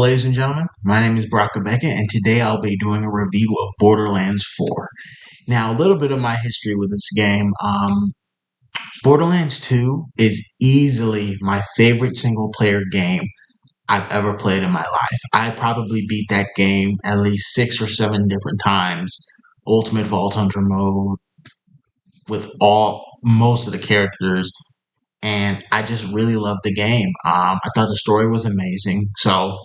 ladies and gentlemen, my name is Brock Rebecca, and today I'll be doing a review of Borderlands 4. Now, a little bit of my history with this game. Borderlands 2 is easily my favorite single player game I've ever played in my life. I probably beat that game at least 6 or 7 different times. Ultimate Vault Hunter mode with most of the characters, and I just really loved the game. I thought the story was amazing, so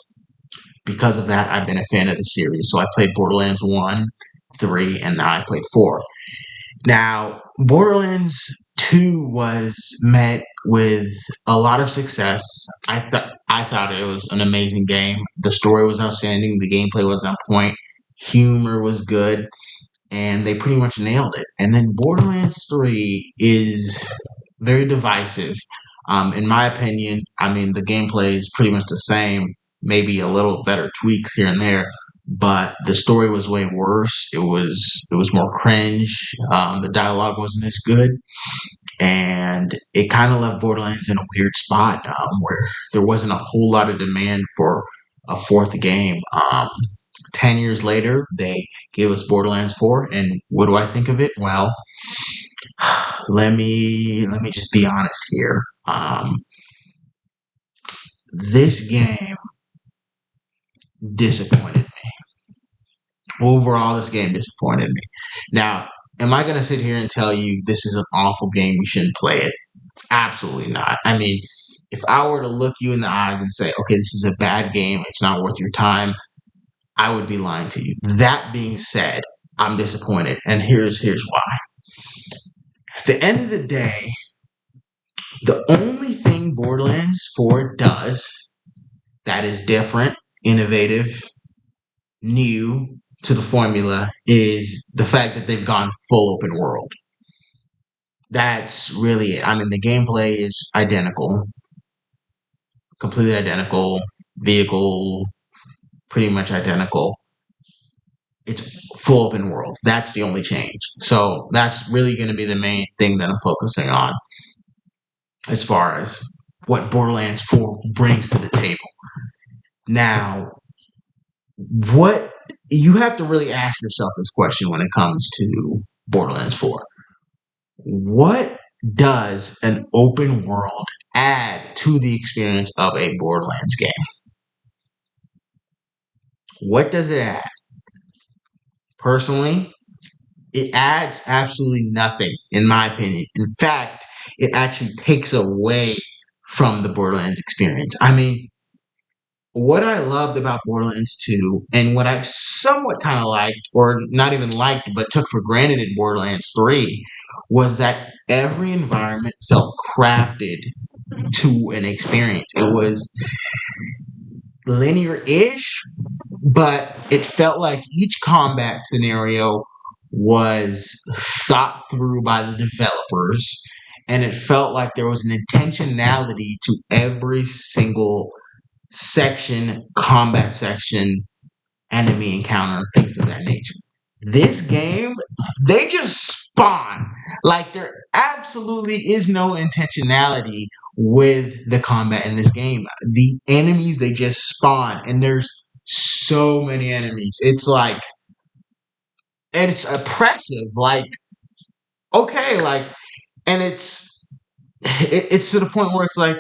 because of that, I've been a fan of the series. So I played Borderlands 1, 3, and now I played 4. Now, Borderlands 2 was met with a lot of success. I thought it was an amazing game. The story was outstanding. The gameplay was on point. Humor was good. And they pretty much nailed it. And then Borderlands 3 is very divisive. In my opinion, I mean, the gameplay is pretty much the same, maybe a little better tweaks here and there, but the story was way worse. It was more cringe. The dialogue wasn't as good, and it kind of left Borderlands in a weird spot where there wasn't a whole lot of demand for a fourth game. 10 years later, they gave us Borderlands 4, and what do I think of it? Well, let me just be honest here. This game disappointed me. Overall, this game disappointed me. Now, am I going to sit here and tell you this is an awful game, you shouldn't play it? Absolutely not. I mean, if I were to look you in the eyes and say, okay, this is a bad game, it's not worth your time, I would be lying to you. That being said, I'm disappointed, and here's why. At the end of the day, the only thing Borderlands 4 does that is different, innovative, new to the formula is the fact that they've gone full open world. That's really it. I mean, the gameplay is identical, completely identical, vehicle pretty much identical. It's full open world. That's the only change. So that's really going to be the main thing that I'm focusing on as far as what Borderlands 4 brings to the table. Now, what you have to really ask yourself this question when it comes to Borderlands 4. What does an open world add to the experience of a Borderlands game? What does it add? Personally, it adds absolutely nothing, in my opinion. In fact, it actually takes away from the Borderlands experience. I mean, what I loved about Borderlands 2 and what I somewhat kind of liked, or not even liked, but took for granted in Borderlands 3, was that every environment felt crafted to an experience. It was linear-ish, but it felt like each combat scenario was thought through by the developers, and it felt like there was an intentionality to every single section, combat section, enemy encounter, things of that nature. This game, they just spawn. Like, there absolutely is no intentionality with the combat in this game. The enemies, they just spawn, and there's so many enemies. It's like, it's oppressive. Like, okay, like, and it's to the point where it's like,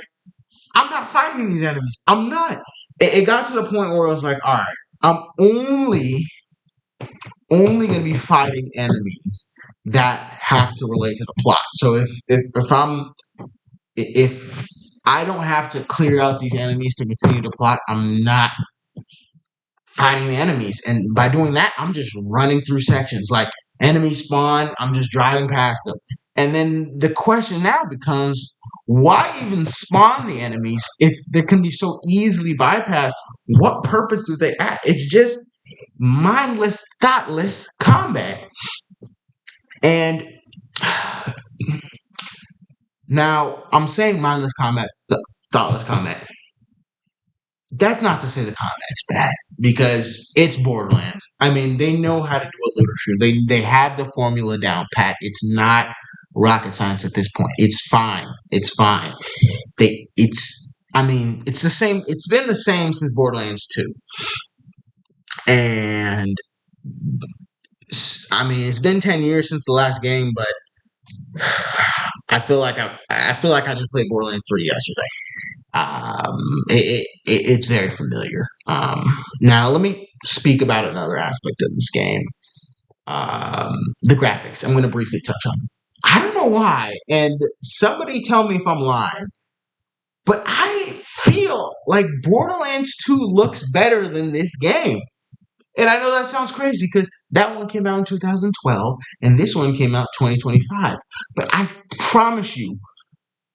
I'm not fighting these enemies. I'm not. It got to the point where I was like, all right, I'm only going to be fighting enemies that have to relate to the plot. So if I don't have to clear out these enemies to continue the plot, I'm not fighting the enemies. And by doing that, I'm just running through sections. Like, enemies spawn, I'm just driving past them. And then the question now becomes, why even spawn the enemies if they can be so easily bypassed? What purpose do they add? It's just mindless, thoughtless combat. And now I'm saying mindless combat, thoughtless combat. That's not to say the combat's bad, because it's Borderlands. I mean, they know how to do a looter shooter. They have the formula down pat. It's not rocket science at this point. It's fine. It's fine. I mean, it's the same. It's been the same since Borderlands 2. And I mean, it's been 10 years since the last game, but I feel like I just played Borderlands 3 yesterday. It's very familiar. Now let me speak about another aspect of this game. The graphics. I'm going to briefly touch on. I don't know why, and somebody tell me if I'm lying, but I feel like Borderlands 2 looks better than this game. And I know that sounds crazy because that one came out in 2012 and this one came out 2025. But I promise you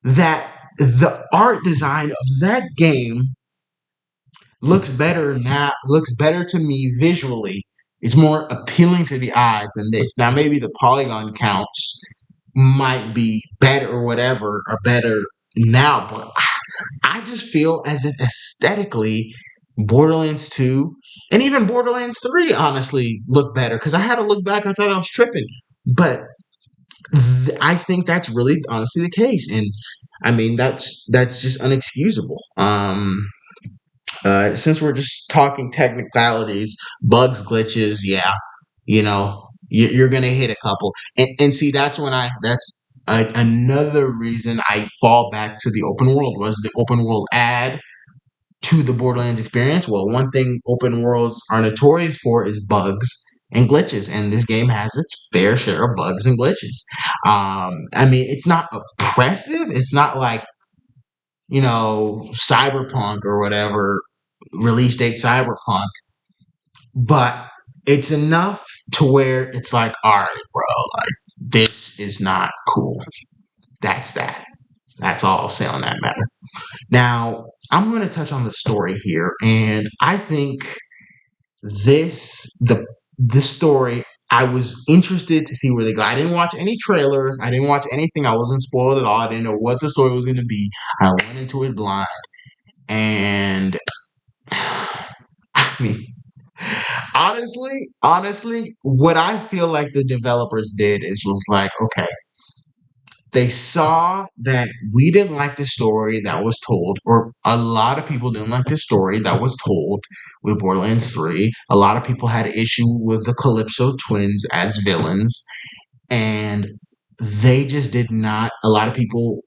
that the art design of that game looks better to me visually. It's more appealing to the eyes than this. Now maybe the polygon counts might be better or whatever or better now, but I just feel as if aesthetically Borderlands 2 and even Borderlands 3 honestly look better because I had to look back. I thought I was tripping. But I think that's really honestly the case. And I mean, that's just unexcusable. Since we're just talking technicalities, bugs, glitches, yeah, you're gonna hit a couple, and see that's another reason I fall back to the open world was the open world add to the Borderlands experience. Well, one thing open worlds are notorious for is bugs and glitches, and this game has its fair share of bugs and glitches. I mean, it's not oppressive. It's not like Cyberpunk or whatever release date Cyberpunk, but it's enough to where it's like, all right, bro, like this is not cool. That's that. That's all I'll say on that matter. Now, I'm going to touch on the story here, and I think this story. I was interested to see where they go. I didn't watch any trailers. I didn't watch anything. I wasn't spoiled at all. I didn't know what the story was going to be. I went into it blind, and I mean, honestly, what I feel like the developers did is was like, okay, they saw that we didn't like the story that was told, or a lot of people didn't like the story that was told with Borderlands 3. A lot of people had an issue with the Calypso twins as villains, and they just did not. A lot of people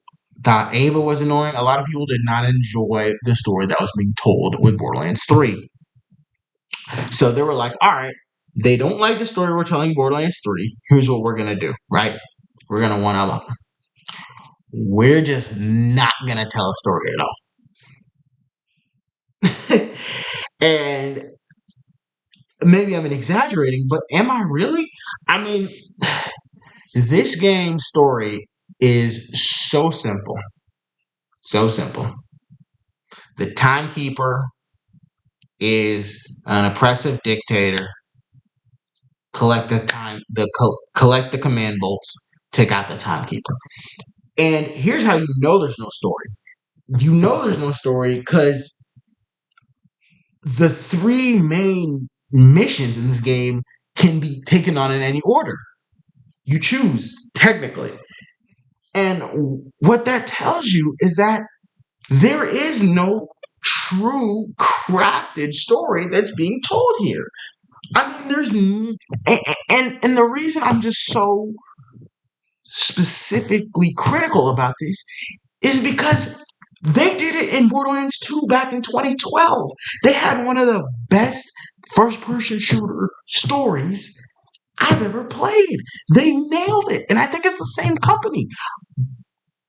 thought Ava was annoying. A lot of people did not enjoy the story that was being told with Borderlands 3. So they were like, all right, they don't like the story we're telling Borderlands 3. Here's what we're going to do, right? We're going to one up. We're just not going to tell a story at all. And maybe I'm exaggerating, but am I really? I mean, this game's story is so simple. So simple. The Timekeeper is an oppressive dictator. Collect collect the command bolts, take out the Timekeeper. And here's how you know there's no story. You know there's no story because the three main missions in this game can be taken on in any order. You choose, technically. And what that tells you is that there is no true crafted story that's being told here. I mean, and the reason I'm just so specifically critical about this is because they did it in Borderlands 2 back in 2012. They had one of the best first person shooter stories I've ever played. They nailed it. And I think it's the same company.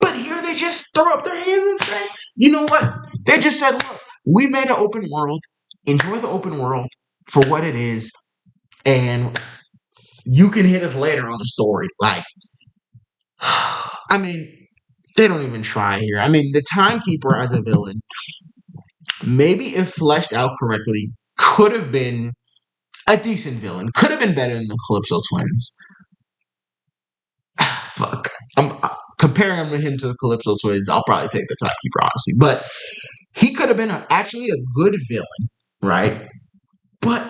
But here they just throw up their hands and say, you know what? They just said, look, we made an open world. Enjoy the open world for what it is. And you can hit us later on the story. Like, I mean, they don't even try here. I mean, the Timekeeper as a villain, maybe if fleshed out correctly, could have been a decent villain. Could have been better than the Calypso twins. Fuck. I'm comparing him to the Calypso twins. I'll probably take the Timekeeper, honestly. But he could have been actually a good villain, right? But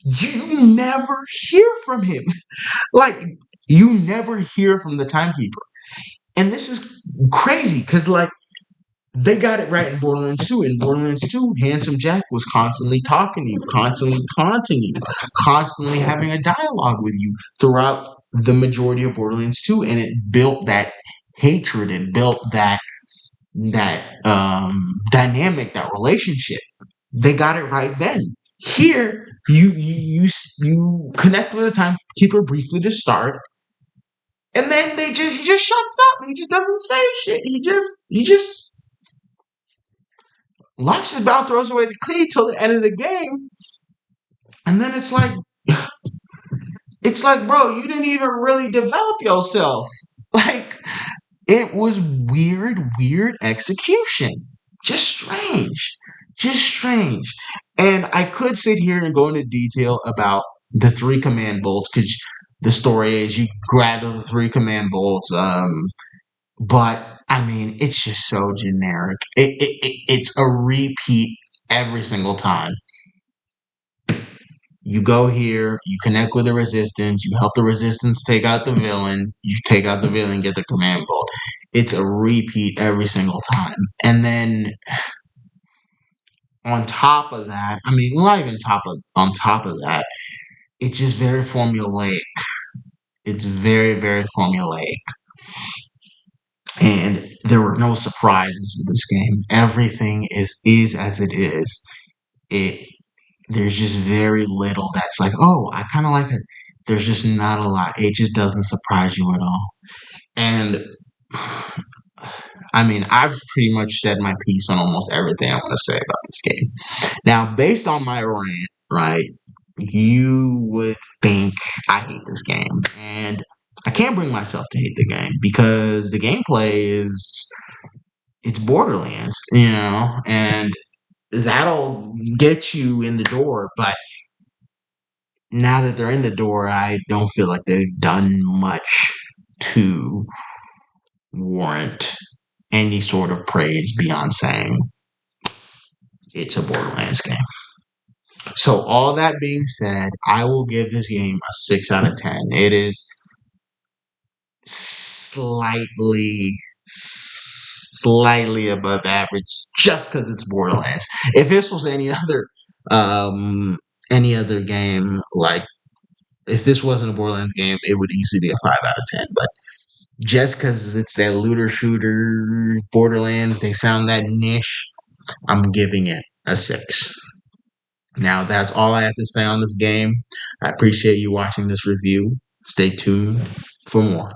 you never hear from him. Like, you never hear from the Timekeeper. And this is crazy because, like, They got it right in Borderlands 2. In Borderlands 2, Handsome Jack was constantly talking to you, constantly taunting you, constantly having a dialogue with you throughout the majority of Borderlands 2, and it built that hatred. It built that dynamic, that relationship. They got it right then. Here, you connect with the timekeeper briefly to start, and then he just shuts up. He just doesn't say shit. He just locks his mouth, throws away the key till the end of the game, and then it's like, bro, you didn't even really develop yourself. Like, it was weird execution. Just strange. Just strange. And I could sit here and go into detail about the three command bolts, because the story is you grab the three command bolts, but I mean, it's just so generic. It's a repeat every single time. You go here, you connect with the resistance, you help the resistance take out the villain, you take out the villain, get the command bolt. It's a repeat every single time. And then on top of that, I mean, not even on top of that, it's just very formulaic. It's very formulaic. And there were no surprises with this game. Everything is as it is. It There's just very little that's like, oh, I kind of like it. There's just not a lot. It just doesn't surprise you at all. And I mean, I've pretty much said my piece on almost everything I want to say about this game. Now, based on my rant, right, you would think I hate this game. And I can't bring myself to hate the game because the gameplay it's Borderlands, and that'll get you in the door, but now that they're in the door, I don't feel like they've done much to warrant any sort of praise beyond saying it's a Borderlands game. So, all that being said, I will give this game a 6 out of 10. It is slightly above average just because it's Borderlands. If this was any other game, like if this wasn't a Borderlands game, it would easily be a 5 out of 10. But just because it's that looter shooter Borderlands, they found that niche, I'm giving it a 6. Now, that's all I have to say on this game. I appreciate you watching this review. Stay tuned for more.